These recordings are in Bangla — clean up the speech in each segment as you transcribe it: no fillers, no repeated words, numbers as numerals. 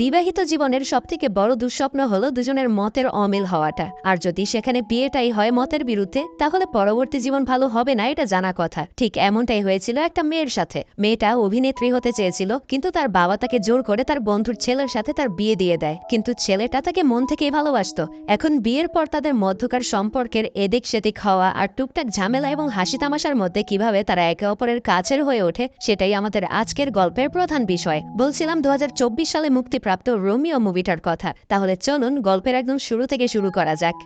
বিবাহিত জীবনের সবথেকে বড় দুঃস্বপ্ন হলো দুজনের মতের অমিল হওয়াটা। আর যদি সেখানে বিয়েটাই হয় মতের বিরুদ্ধে, তাহলে পরবর্তী জীবন ভালো হবে না, এটা জানা কথা। ঠিক এমনটাই হয়েছিল একটা মেয়ের সাথে। মেয়েটা অভিনেত্রী হতে চেয়েছিল, কিন্তু তার বাবা তাকে জোর করে তার বন্ধুর ছেলের সাথে তার বিয়ে দিয়ে দেয়। কিন্তু ছেলেটা তাকে মন থেকেই ভালোবাসত। এখন বিয়ের পর তাদের মধ্যকার সম্পর্কের এদিক সেদিক হওয়া আর টুকটাক ঝামেলা এবং হাসি তামাশার মধ্যে কিভাবে তারা একে অপরের কাছের হয়ে ওঠে, সেটাই আমাদের আজকের গল্পের প্রধান বিষয়। বলছিলাম 2024 সালে মুক্তিপ্রাপ্ত রোমিও মুভিটার কথা। তাহলে চলুন গল্পের একদম শুরু থেকে শুরু করা যাক।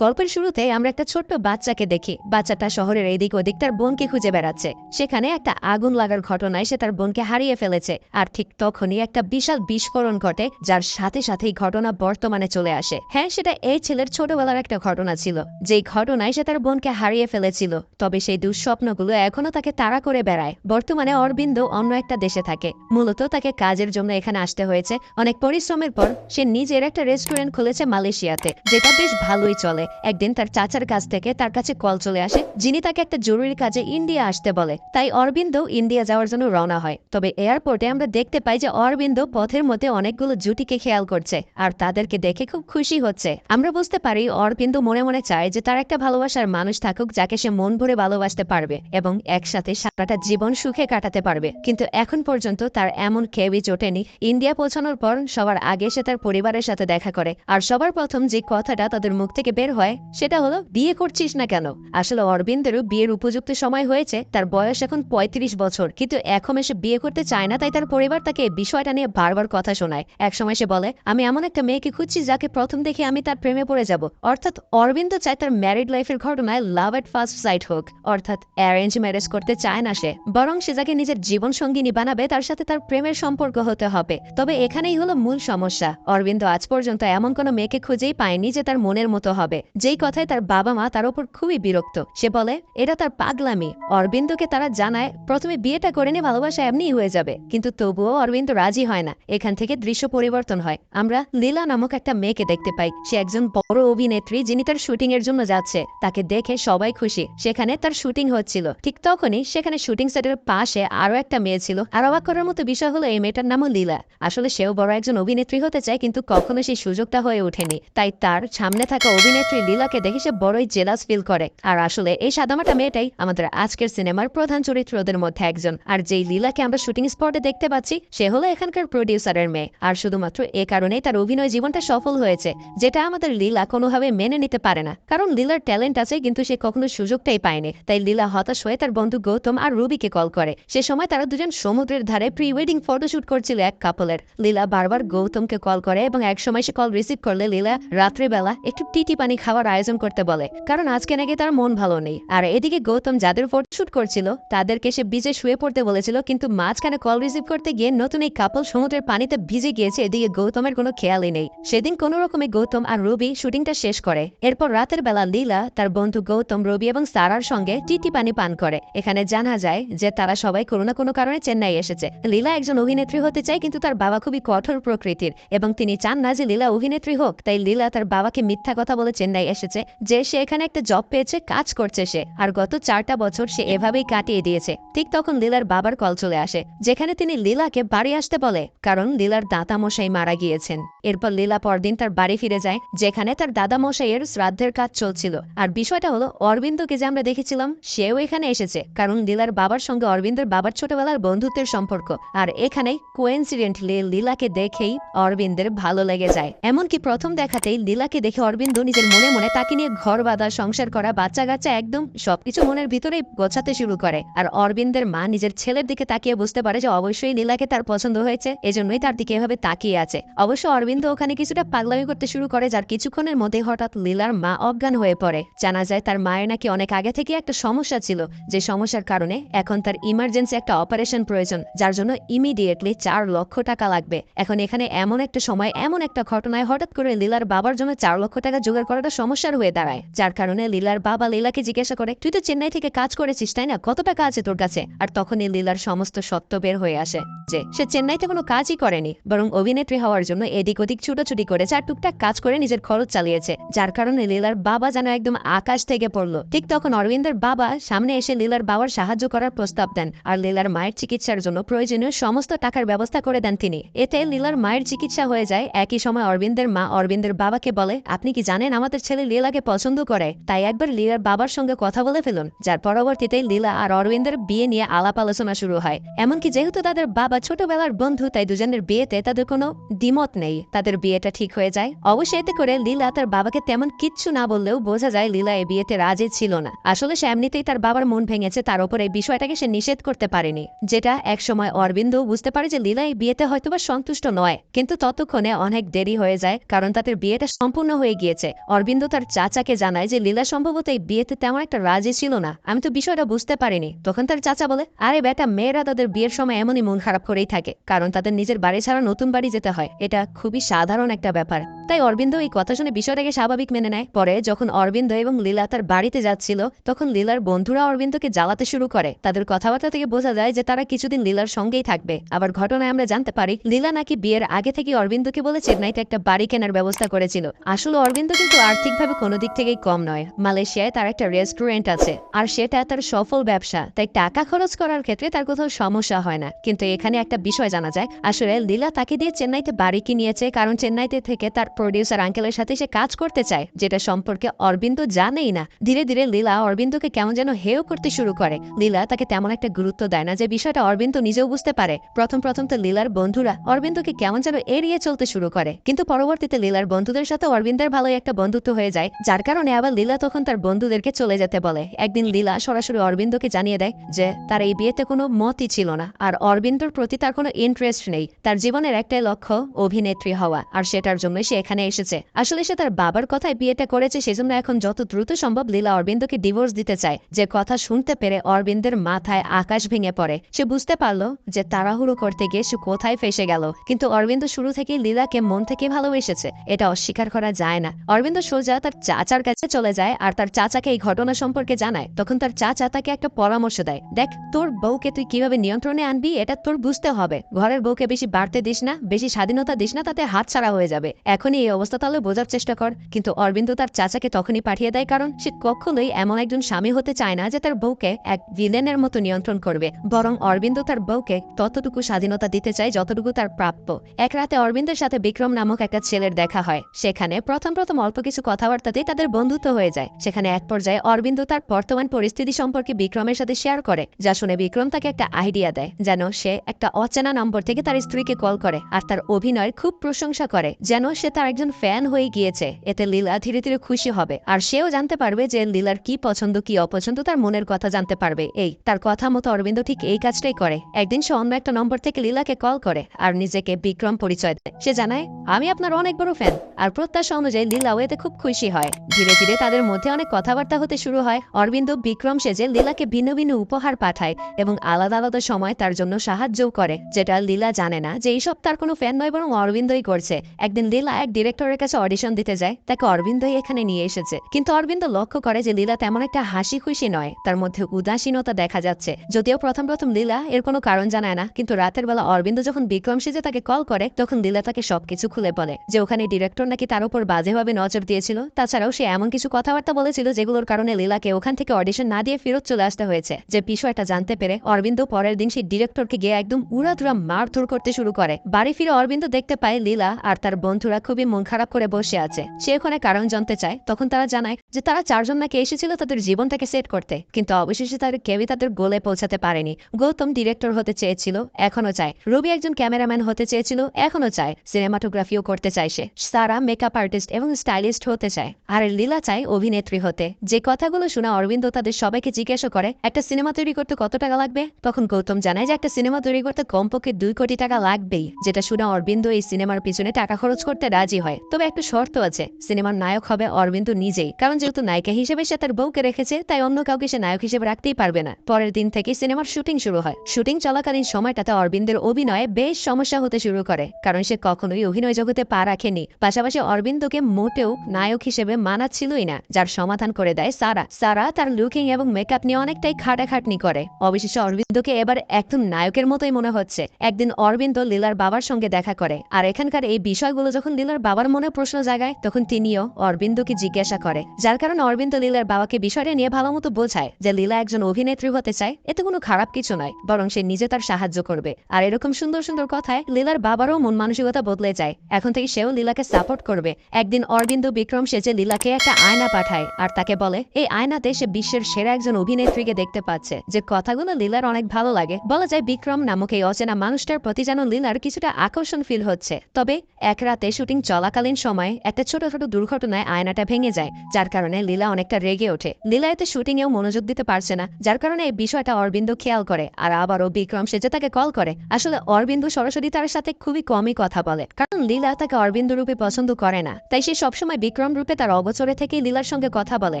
গল্পের শুরুতে আমরা একটা ছোট্ট বাচ্চাকে দেখি। বাচ্চাটা শহরের এদিক ওদিক তার বোনকে খুঁজে বেড়াচ্ছে। সেখানে একটা আগুন লাগার ঘটনায় সে তার বোনকে হারিয়ে ফেলেছে। আর ঠিক তখনই একটা বিশাল বিস্ফোরণ ঘটে, যার সাথে সাথেই ঘটনা বর্তমানে চলে আসে। হ্যাঁ, সেটা এই ছেলের ছোটবেলার একটা ঘটনা ছিল, যেই ঘটনায় সে তার বোনকে হারিয়ে ফেলেছিল। তবে সেই দুঃস্বপ্নগুলো এখনো তাকে তাড়া করে বেড়ায়। বর্তমানে অরবিন্দ অন্য একটা দেশে থাকে। মূলত তাকে কাজের জন্য এখানে আসতে হয়েছে। অনেক পরিশ্রমের পর সে নিজের একটা রেস্টুরেন্ট খুলেছে মালয়েশিয়াতে, যেটা বেশ ভালোই চলে। একদিন তার চাচার কাছ থেকে তার কাছে কল চলে আসে, যিনি তাকে একটা জরুরি কাজে ইন্ডিয়া আসতে বলে। তাই অরবিন্দ ইন্ডিয়া যাওয়ার জন্য রওনা হয়। তবে এয়ারপোর্টে আমরা দেখতে পাই যে অরবিন্দ পথের মধ্যে অনেকগুলো জুটিকে খেয়াল করছে, আর তাদেরকে দেখে খুব খুশি হচ্ছে। আমরা বুঝতে পারি অরবিন্দ মনে মনে চায় যে তার একটা ভালোবাসার মানুষ থাকুক, যাকে সে মন ভরে ভালোবাসতে পারবে এবং একসাথে সারাটা জীবন সুখে কাটাতে পারবে। কিন্তু এখন পর্যন্ত তার এমন কেউই জোটেনি। ইন্ডিয়া পৌঁছানোর পর সবার আগে সে তার পরিবারের সাথে দেখা করে, আর সবার প্রথম যে কথাটা তাদের মুখ থেকে বের হয় সেটা হলো, বিয়ে করছিস না কেন? আসলে অরবিন্দেরও বিয়ের উপযুক্ত সময় হয়েছে। তার বয়স এখন 35 বছর, কিন্তু এখন সে বিয়ে করতে চায় না। তাই তার পরিবার তাকে বিষয়টা নিয়ে বারবার কথা শোনায়। একসময় সে বলে, আমি এমন একটা মেয়েকে খুঁজছি যাকে প্রথম দেখে আমি তার প্রেমে পড়ে যাব। অর্থাৎ অরবিন্দ চায় তার ম্যারিড লাইফের ঘটনায় লাভ এট ফার্স্ট সাইট হোক, অর্থাৎ অ্যারেঞ্জ ম্যারেজ করতে চায় না সে, বরং সে যাকে নিজের জীবন সঙ্গিনী বানাবে তার সাথে তার প্রেমের সম্পর্ক হতে হবে। তবে এখানেই হলো মূল সমস্যা। অরবিন্দ আজ পর্যন্ত এমন কোনো মেয়েকে খুঁজেই পায়নি যে তার মনের মতো হবে, যেই কথায় তার বাবা মা তার উপর খুবই বিরক্ত। সে বলে এটা তার পাগলামি। অরবিন্দকে তারা জানায় প্রথমে বিয়েটা করে নিয়ে ভালোবাসা এমনিই হয়ে যাবে, কিন্তু তবুও অরবিন্দ রাজি হয় না। এখান থেকে দৃশ্য পরিবর্তন হয়। আমরা লীলা নামক একটা মেয়েকে দেখতে পাই। সে একজন বড় অভিনেত্রী, যিনি তার শুটিং এর জন্য যাচ্ছে। তাকে দেখে সবাই খুশি। সেখানে তার শুটিং হচ্ছিল। ঠিক তখনই সেখানে শুটিং সেটের পাশে আরো একটা মেয়ে ছিল। আর অবাক করার মতো বিষয় হলো, এই মেয়েটার নামও লীলা। আসলে সেও বড় একজন অভিনেত্রী হতে চায়, কিন্তু কখনো সেই সুযোগটা হয়ে ওঠেনি। তাই তার সামনে থাকা অভিনেত্রী লীলাকে দেখে সে বড়ই জেলাস ফিল করে। আর আসলে এই সাদামাটা মেয়েটাই আমাদের আজকের সিনেমার প্রধান চরিত্রদের মধ্যে একজন। আর যেই লীলাকে আমরা শুটিং স্পটে দেখতে পাচ্ছি, সে হলো এখানকার প্রডিউসারের মেয়ে। আর শুধুমাত্র এ কারণেই তার অভিনয় জীবনটা সফল হয়েছে, যেটা আমাদের লীলা কোনোভাবে মেনে নিতে পারে না। কারণ লীলার ট্যালেন্ট আছে, কিন্তু সে কখনো সুযোগটাই পায়নি। তাই লীলা হতাশ হয়ে তার বন্ধু গৌতম আর রুবিকে কল করে। সে সময় তারা দুজন সমুদ্রের ধারে প্রি ওয়েডিং ফটোশুট করছিল এক কাপলের। লীলা বারবার গৌতমকে কল করে এবং একসময় সে কল রিসিভ করলে লীলা রাত্রেবেলা একটু টিটি পানি খাওয়ার আয়োজন করতে বলে, কারণ আজকে নাকি তার মন ভালো নেই। আর এদিকে গৌতম যাদের ফটোশুট করছিল তাদেরকে সে বিচে শুয়ে পড়তে বলেছিল, কিন্তু মাঝখানে কল রিসিভ করতে গিয়ে নতুন এই কাপল সমুদ্রের পানিতে ভিজে গিয়েছে। এদিকে গৌতমের কোনো খেয়ালই নেই। সেদিন কোনো রকমে গৌতম আর রবি শুটিংটা শেষ করে। এরপর রাতের বেলা লীলা তার বন্ধু গৌতম, রবি এবং সারার সঙ্গে টিটি পানি পান করে। এখানে জানা যায় যে তারা সবাই কোনো না কোনো কারণে চেন্নাই এসেছে। লীলা একজন অভিনেত্রী হতে চায়, কিন্তু তার বাবা খুবই কঠোর প্রকৃতির এবং তিনি চান না যে লীলা অভিনেত্রী হোক। তাই লীলা তার বাবাকে মিথ্যা কথা বলে চেন্নাই এসেছে যে সে এখানে একটা জব পেয়েছে, কাজ করছে সে, আর গত 4টা বছর সে এভাবেই কাটিয়ে দিয়েছে। ঠিক তখন লীলার বাবার কল চলে আসে, যেখানে তিনি লীলাকে বাড়ি আসতে বলে, কারণ লীলার দাদামশাই মারা গিয়েছেন। এরপর লীলা পরদিন তার বাড়ি ফিরে যায়, যেখানে তার দাদামশাইয়ের শ্রাদ্ধের কাজ চলছিল। আর বিষয়টা হলো, অরবিন্দকে যে আমরা দেখেছিলাম সেও এখানে এসেছে, কারণ লীলার বাবার সঙ্গে অরবিন্দের বাবার ছোটবেলার বন্ধুত্বের সম্পর্ক। আর এখানেই কোইন্সিডেন্টলি লীলাকে দেখেই অরবিন্দের ভালো লেগে যায়। এমনকি প্রথম দেখাতেই লীলাকে দেখে অরবিন্দ নিজের মনে মনে তাকে নিয়ে ঘর বাঁধা, সংসার করা, বাচ্চা কাচ্চা একদম সবকিছু মনের ভিতরেই গোছাতে শুরু করে। আর অরবিন্দের মা নিজের ছেলের দিকে তাকিয়ে বুঝতে পারে যে অবশ্যই লীলাকে তার পছন্দ হয়েছে, এজন্যই তার দিকে এভাবে তাকিয়ে আছে। অবশ্য অরবিন্দ ওখানে কিছুটা পাগলামি করতে শুরু করে, যার কিছুক্ষণের মধ্যে হঠাৎ লীলার মা অজ্ঞান হয়ে পড়ে। জানা যায় তার মায়ের নাকি অনেক আগে থেকে একটা সমস্যা ছিল, যে সমস্যার কারণে এখন তার ইমার্জেন্সি একটা অপারেশন প্রয়োজন, যার জন্য ইমিডিয়েটলি 4 লক্ষ টাকা লাগবে। এখন এখানে এমন একটা সময়, এমন একটা ঘটনায় হঠাৎ করে লীলার বাবার জন্য 4 লক্ষ টাকা জোগাড় করা করাটা সমস্যার হয়ে দাঁড়ায়, যার কারণে লীলার বাবা লীলাকে জিজ্ঞাসা করে, তুই তো চেন্নাই থেকে কাজ করেছিস তাই না, কত টাকা আছে তোর কাছে? আর তখনই লীলার সমস্ত সত্য বের হয়ে আসে যে সে চেন্নাইতে কোনো কাজই করেনি, বরং অভিনেত্রী হওয়ার জন্য এদিক ওদিক ছুটোছুটি করেছে আর টুকটাক কাজ করে নিজের খরচ চালিয়েছে, যার কারণে লীলার বাবা যেন একদম আকাশ থেকে পড়লো। ঠিক তখন অরবিন্দের বাবা সামনে এসে লীলার বাবার সাহায্য করার প্রস্তাব দেন আর লীলার মায়ের চিকিৎসার জন্য প্রয়োজনীয় সমস্ত টাকার ব্যবস্থা করে দেন তিনি। এতে লীলার মায়ের চিকিৎসা হয়ে যায়। একই সময় অরবিন্দের মা অরবিন্দের বাবাকে বলে, আপনি কি জানেন আমাদের ছেলে লীলাকে পছন্দ করে, তাই একবার লীলার বাবার সঙ্গে কথা বলে ফেলুন। যার পরবর্তীতে লীলা আর অরবিন্দের বিয়ে নিয়ে আলাপ আলোচনা শুরু হয়। এমনকি যেহেতু তাদের বাবা ছোটবেলার বন্ধু, তাই দুজনের বিয়েতে তাদের কোনো দ্বিমত নেই, তাদের বিয়েটা ঠিক হয়ে যায়। অবশ্যই এতে করে লীলা তার বাবাকে তেমন কিচ্ছু না বললেও বোঝা যায় লীলা এই বিয়েতে রাজি ছিল না। আসলে সে এমনিতেই তার বাবার মন ভেঙেছে, তার উপর এই বিষয়টাকে সে নিষেধ করতে পারেনি, যেটা একসময় অরবিন্দ বুঝতে পারে যে লীলা এই বিয়েতে হয়তোবা সন্তুষ্ট নয়। কিন্তু ততক্ষণে অনেক দেরি হয়ে যায়, কারণ তাদের বিয়েটা সম্পূর্ণ হয়ে গিয়েছে। অরবিন্দ তার চাচাকে জানায় যে লীলা সম্ভবত এই বিয়েতে তেমন একটা রাজি ছিল না, আমি তো বিষয়টা বুঝতে পারিনি। তখন তার চাচা বলে, আরে বেটা, মেয়েরা তাদের বিয়ের সময় এমনই মন খারাপ করেই থাকে, কারণ তাদের নিজের বাড়ি ছাড়া নতুন বাড়ি যেতে হয়, এটা খুবই সাধারণ একটা ব্যাপার। তাই অরবিন্দ এই কথা শুনে বিষয়টাকে স্বাভাবিক মেনে নেয়। পরে যখন অরবিন্দ এবং লীলা তার বাড়িতে যাচ্ছিল, তখন লীলার বন্ধুরা অরবিন্দকে জ্বালাতে শুরু করে। তাদের কথাবার্তা থেকে বোঝা যায় যে তারা কিছুদিন লীলার সঙ্গেই থাকবে। আবার ঘটনায় আমরা জানতে পারি লীলা নাকি বিয়ের আগে থেকে অরবিন্দকে বলে চেন্নাইতে একটা বাড়ি কেনার ব্যবস্থা করেছিল। আসলে অরবিন্দ কিন্তু আর্থিকভাবে কোনো দিক থেকেই কম নয়। মালয়েশিয়ায় তার একটা রেস্টুরেন্ট আছে আর সেটা তার সফল ব্যবসা, তাই টাকা খরচ করার ক্ষেত্রে তার কোথাও সমস্যা হয় না। কিন্তু এখানে একটা বিষয় জানা যায়, আসলে লীলা তাকে দিয়ে চেন্নাইতে বাড়ি কিনিয়েছে কারণ চেন্নাইতে থেকে তার প্রডিউসার আঙ্কেলের সাথে সে কাজ করতে চায়, যেটা সম্পর্কে অরবিন্দ জানেই না। ধীরে ধীরে লীলা অরবিন্দকে কেমন যেন হেয় করতে শুরু করে। লীলা তাকে তেমন একটা গুরুত্ব দেয় না, যে বিষয়টা অরবিন্দ নিজেও বুঝতে পারে। প্রথম তো লীলার বন্ধুরা অরবিন্দকে কেমন যেন এড়িয়ে চলতে শুরু করে, কিন্তু পরবর্তীতে লীলার বন্ধুদের সাথে অরবিন্দের ভালোই একটা বন্ধুত্ব হয়ে যায়, যার কারণে আবার লীলা তখন তার বন্ধুদেরকে চলে যেতে বলে। একদিন লীলা সরাসরি অরবিন্দকে জানিয়ে দেয় যে তার এই বিয়েতে কোনো মতই ছিল না আর অরবিন্দর প্রতি তার কোনো ইন্টারেস্ট নেই। তার জীবনের একটাই লক্ষ্য অভিনেত্রী হওয়া, আর সেটার জন্য সে এখানে এসেছে। আসলে সে তার বাবার কথায় বিয়েটা করেছে, সেজন্য এখন যত দ্রুত সম্ভব লীলা অরবিন্দকে ডিভোর্স দিতে চায়। যে কথা শুনতে পেরে অরবিন্দের মাথায় আকাশ ভেঙে পড়ে। সে বুঝতে পারলো যে তাড়াহুড়ো করতে গিয়ে সে কোথায় ফেসে গেল, কিন্তু অরবিন্দ শুরু থেকেই লীলাকে মন থেকে ভালোবেসেছে, এটা অস্বীকার করা যায় না। অরবিন্দ সোজা তার চাচার কাছে চলে যায় আর তার চাচাকে এই ঘটনা সম্পর্কে জানায়। তখন তার চাচা তাকে একটা পরামর্শ দেয়, দেখ, তোর বউকে তুই কিভাবে নিয়ন্ত্রণে আনবি এটা তোর বুঝতে হবে। ঘরের বউকে বেশি বাড়তে দিস না, বেশি স্বাধীনতা দিস না, তাতে হাত ছাড়া হয়ে যাবে। এখনই এই অবস্থা তাহলে বোঝার চেষ্টা কর। কিন্তু অরবিন্দ তার চাচাকে তখনই পাঠিয়ে দেয়, কারণ সে কখনোই এমন একজন স্বামী হতে চায় না যে তার বউকে এক ভিলেনের মতো নিয়ন্ত্রণ করবে। বরং অরবিন্দ তার বউকে ততটুকু স্বাধীনতা দিতে চায় যতটুকু তার প্রাপ্য। এক রাতে অরবিন্দের সাথে বিক্রম নামক একটা ছেলের দেখা হয়। সেখানে প্রথম অল্প কিছু কথাবার্তাতেই তাদের বন্ধুত্ব হয়ে যায়। সেখানে এক পর্যায়ে অরবিন্দ তার বর্তমান পরিস্থিতি সম্পর্কে বিক্রমের সাথে শেয়ার করে, যা শুনে বিক্রম তাকে একটা আইডিয়া দেয়, যেন সে একটা অচেনা নম্বর থেকে তার স্ত্রীকে কল করে আর তার অভিনয়ের খুব প্রশংসা করে, যেন সে তার একজন ফ্যান হয়ে গিয়েছে। এতে লীলা ধীরে ধীরে খুশি হবে আর সেও জানতে পারবে যে লীলার কি পছন্দ কি অপছন্দ, তার মনের কথা জানতে পারবে। তার কথা মতো অরবিন্দ ঠিক এই কাজটাই করে। একদিন সে অন্য একটা নম্বর থেকে লীলাকে কল করে আর নিজেকে বিক্রম পরিচয় দেয়। সে জানায়, আমি আপনার অনেক বড় ফ্যান। আর প্রত্যাশা অনুযায়ী লীলাও এতে খুব খুশি হয়। ধীরে ধীরে তাদের মধ্যে অনেক কথাবার্তা হতে শুরু হয়। অরবিন্দ বিক্রম সেজে লীলাকে ভিন্ন ভিন্ন উপহার পাঠায় এবং আলাদা আলাদা সময় তার জন্য সাহায্যও করে, যেটা লীলা জানে না যে এইসব তার কোনো ফ্যান নয়, বরং অরবিন্দই করছে। একদিন লীলা এক ডিরেক্টরের কাছে অডিশন দিতে যায়, তাকে অরবিন্দই এখানে নিয়ে এসেছে। কিন্তু অরবিন্দ লক্ষ্য করে যে লীলা তেমন একটা হাসি খুশি নয়, তার মধ্যে উদাসীনতা দেখা যাচ্ছে। যদিও প্রথম লীলা এর কোনো কারণ জানায় না, কিন্তু রাতের বেলা অরবিন্দ যখন বিক্রম সেজে তাকে কল করে, তখন লীলা তাকে সবকিছু খুলে বলে যে ওখানে ডিরেক্টর নাকি তার উপর বাজেভাবে নজর দিয়েছিল। তাছাড়াও সে এমন কিছু কথাবার্তা বলেছিল যেগুলোর কারণে লীলাকে ওখান থেকে অডিশন না দিয়ে ফেরত চলে আসতে হয়েছে। যে বিষয়টা জানতে পেরে অরবিন্দ পরের দিন সেই ডিরেক্টরকে গিয়ে একদম উড়াধুরা মারধর করতে শুরু করে। বাড়ি ফিরে অরবিন্দ দেখতে পায় লীলা আর তার বন্ধুরা খুবই মন খারাপ করে বসে আছে। সে ওখানে কারণ জানতে চায়, তখন তারা জানায় যে তারা চারজন নাকি এসেছিল তাদের জীবনটাকে সেট করতে, কিন্তু অবশেষে তাদের কেউই তাদের গোলে পৌঁছাতে পারেনি। গৌতম ডিরেক্টর হতে চেয়েছিল, এখনো চায়। রবি একজন ক্যামেরাম্যান হতে চেয়েছিল, এখনো চায়। সিনেমাটোগ্রাফিও করতে চায় সে। সারা মেকআপ আর্টিস্ট এবং স্টাইলিস্ট হতে চায়। আর লীলা চায় অভিনেত্রী হতে। যে কথাগুলো শুনে অরবিন্দ তাদের সবাইকে জিজ্ঞাসা করে, একটা সিনেমা তৈরি করতে কত টাকা লাগবে? তখন গৌতম জানায় যে একটা সিনেমা তৈরি করতে কমপক্ষে 2 কোটি টাকা লাগবেই। যেটা শুনে অরবিন্দ এই সিনেমার পিছনে টাকা খরচ করতে রাজি হয়। তবে একটা শর্ত আছে, সিনেমার নায়ক হবে অরবিন্দ নিজেই, কারণ যেহেতু নায়িকা হিসেবে সে তার বউকে রেখেছে, তাই অন্য কাউকে সে নায়ক হিসেবে রাখতেই পারবে না। পরের দিন থেকে সিনেমার শুটিং শুরু হয়। শুটিং চলাকালীন সময়টাতে অরবিন্দের অভিনয়ে বেশ সমস্যা হতে শুরু করে, কারণ সে কখনোই অভিনয় অভিনয় জগতে পা রাখেনি, পাশাপাশি অরবিন্দকে মোটেও নায়ক হিসেবে মানাচ্ছিলই না, যার সমাধান করে দেয় সারা। সারা তার লুকিং এবং মেকআপ নিয়ে অনেকটাই খাটাখাটনি করে। অবশেষে অরবিন্দকে এবার একদম নায়কের মতোই মনে হচ্ছে। একদিন অরবিন্দ লীলার বাবার সঙ্গে দেখা করে, আর এখানকার এই বিষয়গুলো যখন লীলার বাবার মনে প্রশ্ন জাগায় তখন তিনিও অরবিন্দকে জিজ্ঞাসা করে, যার কারণে অরবিন্দ লীলার বাবাকে বিষয়টা নিয়ে ভালো মতো বোঝায় যে লীলা একজন অভিনেত্রী হতে চায়, এতে কোনো খারাপ কিছু নয়, বরং সে নিজে তার সাহায্য করবে। আর এরকম সুন্দর সুন্দর কথায় লীলার বাবারও মন মানসিকতা বদলে যায়। এখন থেকে সেও লীলাকে সাপোর্ট করবে। একদিন অরবিন্দ বিক্রম সেজে লীলাকে একটা আয়না পাঠায় আর তাকে বলে এই আয়নাতে সে বিশ্বের সেরা একজন অভিনেত্রীকে দেখতে পাচ্ছে। যে কথাগুলো লীলার অনেক ভালো লাগে। বলা যায় বিক্রম নামক এই অচেনা মানুষটার প্রতি যেন লীলার কিছুটা আকর্ষণ ফিল হচ্ছে। তবে এক রাতে শুটিং চলাকালীন সময় একটা ছোটখাটো দুর্ঘটনায় আয়নাটা ভেঙে যায়, যার কারণে লীলা অনেকটা রেগে ওঠে। লীলা এতে শুটিং এও মনোযোগ দিতে পারছে না, যার কারণে এই বিষয়টা অরবিন্দ খেয়াল করে আর আবারও বিক্রম সেজে তাকে কল করে। আসলে অরবিন্দ সরাসরি তার সাথে খুবই কমই কথা বলে, কারণ লীলা তাকে অরবিন্দ রূপে পছন্দ করে না, তাই সে সবসময় বিক্রম রূপে তার অবচরে থেকে লীলার সঙ্গে কথা বলে।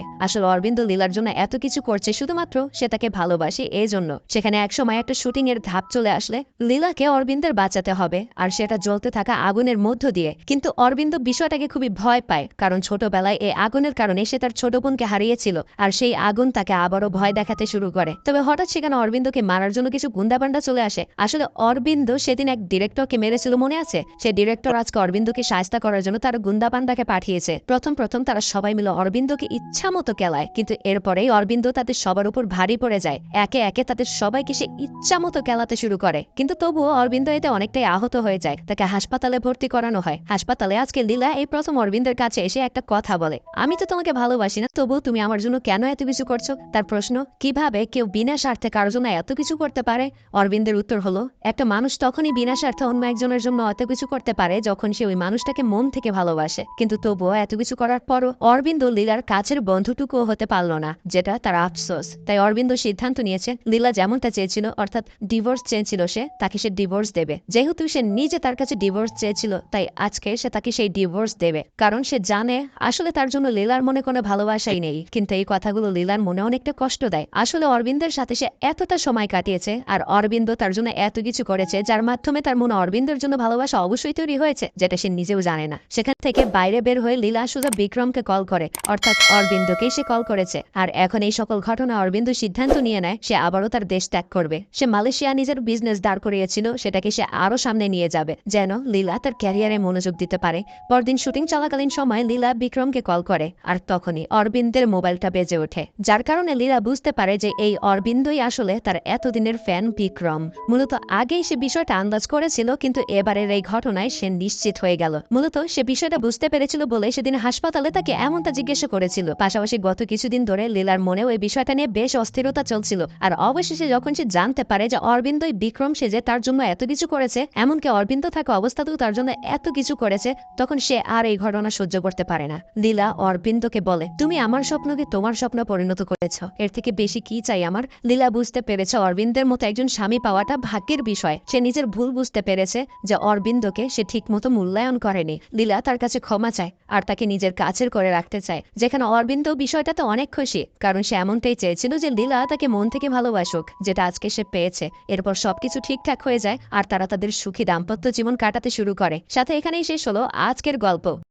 আসলে অরবিন্দ লীলার জন্য এত কিছু করছে শুধুমাত্র সে তাকে ভালোবাসে এই জন্য। সেখানে একসময় একটা শুটিং এর ধাপ চলে আসলে লীলাকে অরবিন্দের বাঁচাতে হবে, আর সেটা জ্বলতে থাকা আগুনের মধ্য দিয়ে। কিন্তু অরবিন্দ বিষয়টাকে খুবই ভয় পায়, কারণ ছোটবেলায় এই আগুনের কারণে সে তার ছোট বোনকে হারিয়েছিল, আর সেই আগুন তাকে আবারও ভয় দেখাতে শুরু করে। তবে হঠাৎ সেখানে অরবিন্দকে মারার জন্য কিছু গুন্ডাপান্ডা চলে আসে। আসলে অরবিন্দ সেদিন এক ডিরেক্টরকে মেরেছিল, মনে আছে? সে ডিরেক্টর আজকে অরবিন্দকে সাহায্য করার জন্য তার গুন্ডাপান্ডাকে পাঠিয়েছে। প্রথম তারা সবাই মিলে অরবিন্দকে ইচ্ছা মতো কেলায়, কিন্তু এরপরেই অরবিন্দ তাদের সবার উপর ভারী পড়ে যায়। একে একে তাদের সবাইকে সে ইচ্ছা মতো কেলাতে শুরু করে, কিন্তু তবুও অরবিন্দ এতে অনেকটাই আহত হয়ে যায়। তাকে হাসপাতালে ভর্তি করানো হয়। হাসপাতালে আজকে লীলা এই প্রথম অরবিন্দের কাছে এসে একটা কথা বলে, আমি তো তোমাকে ভালোবাসি না, তবুও তুমি আমার জন্য কেন এত কিছু করছো? তার প্রশ্ন, কিভাবে কেউ বিনা স্বার্থে কারোর জন্য এত কিছু করতে পারে? অরবিন্দের উত্তর হলো, একটা মানুষ তখনই বিনা স্বার্থে অন্য একজনের জন্য এত কিছু করতে পারে যখন সে ওই মানুষটাকে মন থেকে ভালোবাসে। কিন্তু তবুও এত কিছু করার পরও অরবিন্দ লীলার কাছের বন্ধুটুকুও হতে পারল না, যেটা তার আফসোস। তাই অরবিন্দ সিদ্ধান্ত নিয়েছে লীলা যেমনটা চেয়েছিল, অর্থাৎ ডিভোর্স চেয়েছিল সে, তাকে সে ডিভোর্স দেবে। যেহেতু সে নিজে তার কাছে ডিভোর্স চেয়েছিল, তাই আজকে সে তাকে সেই ডিভোর্স দেবে, কারণ সে জানে আসলে তার জন্য লীলার মনে কোনো ভালোবাসাই নেই। কিন্তু এই কথাগুলো লীলার মনে অনেকটা কষ্ট দেয়। আসলে অরবিন্দের সাথে সে এতটা সময় কাটিয়েছে, আর অরবিন্দ তার জন্য এত কিছু করেছে, যার মাধ্যমে তার মনে অরবিন্দের জন্য ভালোবাসা অবশ্যই তৈরি হয়েছে, যেটা সে নিজেও জানে না। সেখান থেকে বাইরে বের হয়ে লীলা সোজা বিক্রমকে কল করে, অর্থাৎ অরবিন্দকেই সে কল করেছে। আর এখন এই সকল ঘটনা অরবিন্দ সিদ্ধান্ত নিয়ে নেয় সে আবারও তার দেশ ত্যাগ করবে। সে মালয়েশিয়া নিজের বিজনেস দাঁড় করিয়েছিল, সেটাকে সে আরো সামনে নিয়ে যাবে, যেন লীলা তার ক্যারিয়ারে মনোযোগ দিতে পারে। পরদিন শুটিং চলাকালীন সময় লীলা বিক্রমকে কল করে, আর তখনই অরবিন্দের মোবাইলটা বেজে ওঠে, যার কারণে লীলা বুঝতে পারে যে এই অরবিন্দই আসলে তার এতদিনের ফ্যান বিক্রম। মূলত আগেই সে বিষয়টা আন্দাজ করেছিল, কিন্তু এবারের এই ঘটনায় সে নিশ্চিত হয়ে গেল। মূলত সে বিষয়টা বুঝতে পেরেছিল বলে সেদিন হাসপাতালে তাকে এমনটা জিজ্ঞাসা করেছিল। পাশাপাশি গত কিছুদিন ধরে লীলার মনেও এই বিষয়টা নিয়ে বেশ অস্থিরতা চলছিল। আর অবশেষে যখন সে জানতে পারে যে অরবিন্দই বিক্রম সেজে তার জন্য এত কিছু করেছে, এমনকি অরবিন্দ থাকা অবস্থাতেও তার জন্য এত কিছু করেছে, তখন সে আর এই ঘটনা সহ্য করতে পারে না। লীলা অরবিন্দকে বলে, তুমি আমার স্বপ্নকে তোমার স্বপ্ন পরিণত করেছ, এর থেকে বেশি কি চাই আমার? লীলা বুঝতে পেরেছে অরবিন্দের মতো একজন স্বামী পাওয়াটা ভাগ্যের বিষয়। সে নিজের ভুল বুঝতে পেরেছে যে অরবিন্দকে সে ঠিক মতো মূল্যায়ন করেনি। লীলা তার কাছে ক্ষমা চায় আর তাকে নিজের কাছের করে রাখতে চায়, যেখানে অরবিন্দ বিষয়টাতে অনেক খুশি, কারণ সে এমনটাই চেয়েছিল যে লীলা তাকে মন থেকে ভালোবাসুক, যেটা আজকে সে পেয়েছে। এরপর সবকিছু ঠিকঠাক হয়ে যায় আর তারা তাদের সুখী দাম্পত্য জীবন কাটাতে শুরু করে। সাথে এখানেই শেষ হলো আজকের গল্প।